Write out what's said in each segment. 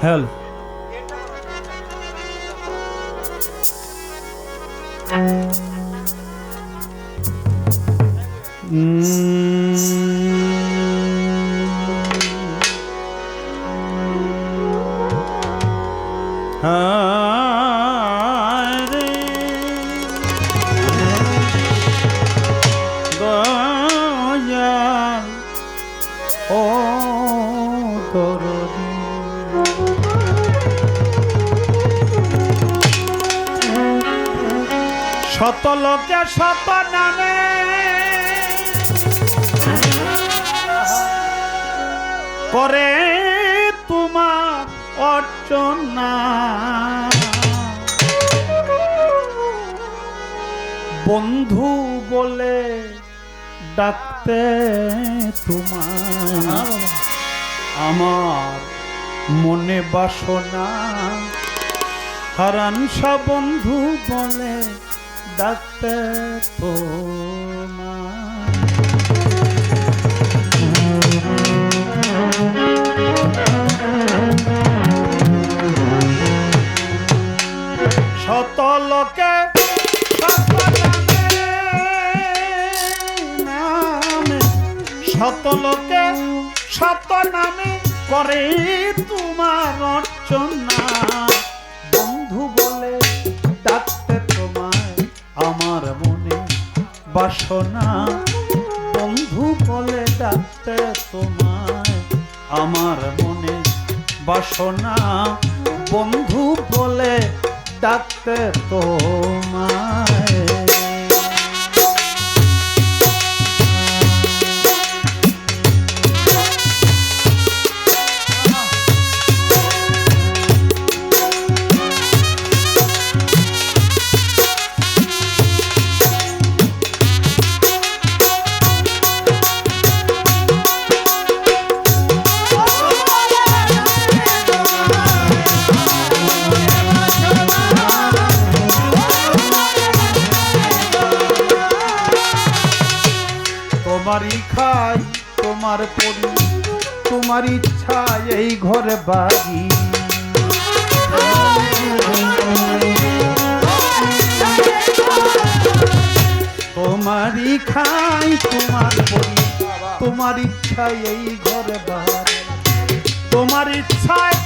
Hello Dayal ও দরদি শত লোকে শত নামে করে তোমার অর্চনা বন্ধু বলে ডাকতে তোমার আমার মনে বাসনা হারানসা বন্ধু বলে ডাকতে তোমার শত লোকে শত লোকে শত নামে করে তোমার অর্চনা বন্ধু বলে ডাকতে তোমায় আমার মনে বাসনা বন্ধু বলে ডাকতে তোমায় আমার মনে বাসনা বন্ধু বলে ডাকতে তোমায় তোমারই খাই তোমার পরি তোমার ইচ্ছা এই ঘরে বাড়ি তোমারই খাই তোমার পরি তোমার ইচ্ছা এই ঘরে বাড়ি তোমার ইচ্ছায়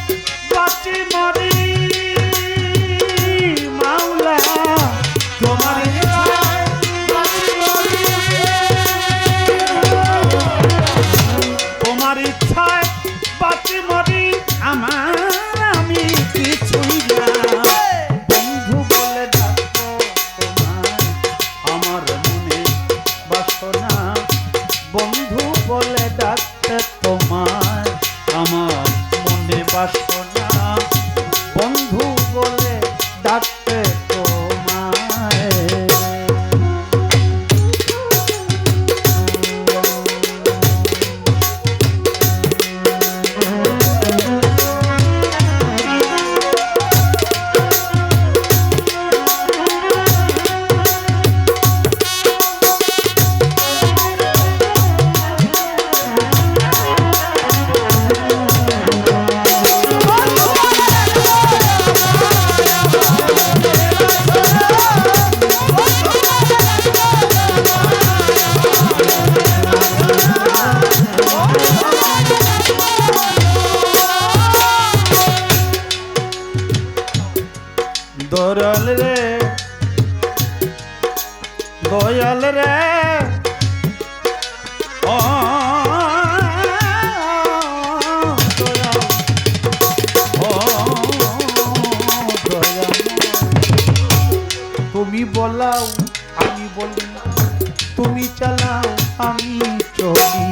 বাঁচি মরি মাওলা তোমার তোমার ইচ্ছায় বাঁচি মরি আমার আমি কিছুই না বন্ধু বলে ডাকো তোমার আমার মনে বাসনা বন্ধু বলে ডাকতে তোমার আমার মনে বাসনা বন্ধু বলে ডাকতে তোমায় দয়াল রে দয়াল রে ও দয়াল ও দয়াল তুমি বলাও আমি বলি তুমি চালাও আমি চলি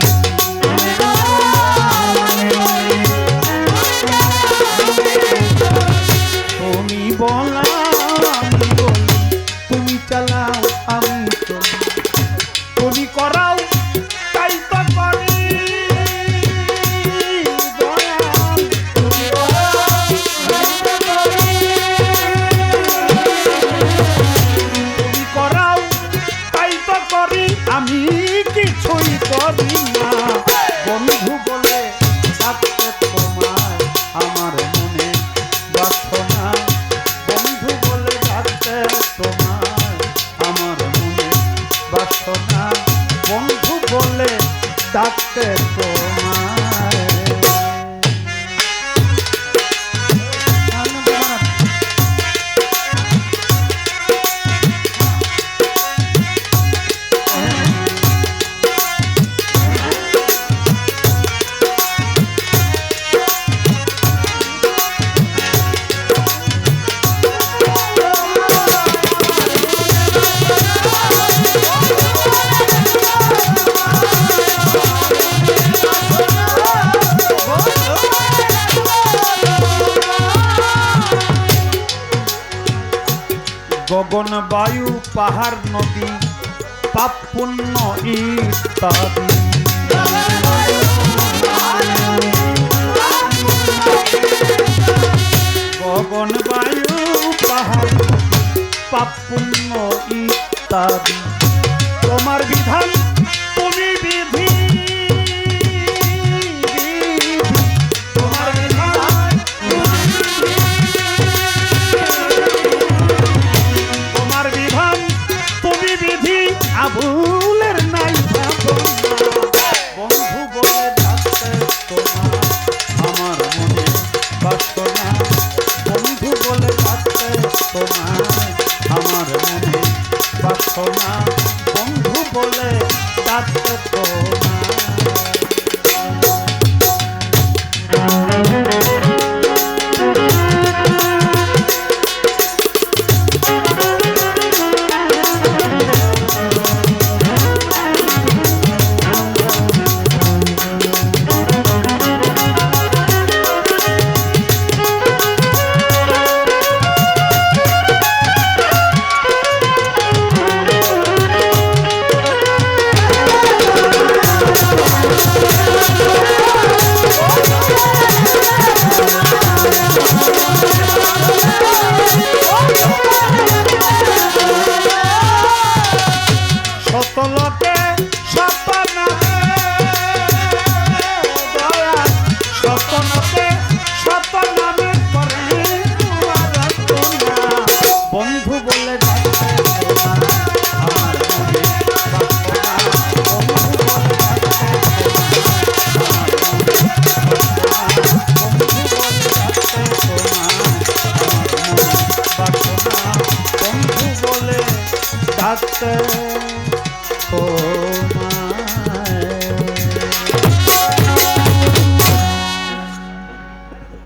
তুমি বলাও আমি বলি তুমি চালাও আমি চলি তুমি করাও তাই তো করি দয়াল তুমি করাও ডাকতে তোমায়। গগন বায়ু পাহাড় নদী পাপ পুণ্য ইত্যাদি গগন বায়ু পাহাড় পাপ পুণ্য ইত্যাদি তোমার বিধান তুমি বিধি তোমার বিধান তোমার বিধান তুমি বিধি আবুলের নাই বন্ধু বলে ডাকতে তোমার আমার মনে বাসনা বন্ধু বলে ডাকতে তোমার আমার মনে বাসনা বন্ধু বলে ডাকতে তোমার শতলোকে শতনা শতলোকে শত নামে করে বন্ধু বলে ডাকতে তোমার আমার মনে বাসনা বন্ধু বলে ডাকতে বন্ধু বলে ডাকতে তোমার আমার মনে বাসনা বন্ধু বলে ডাকতে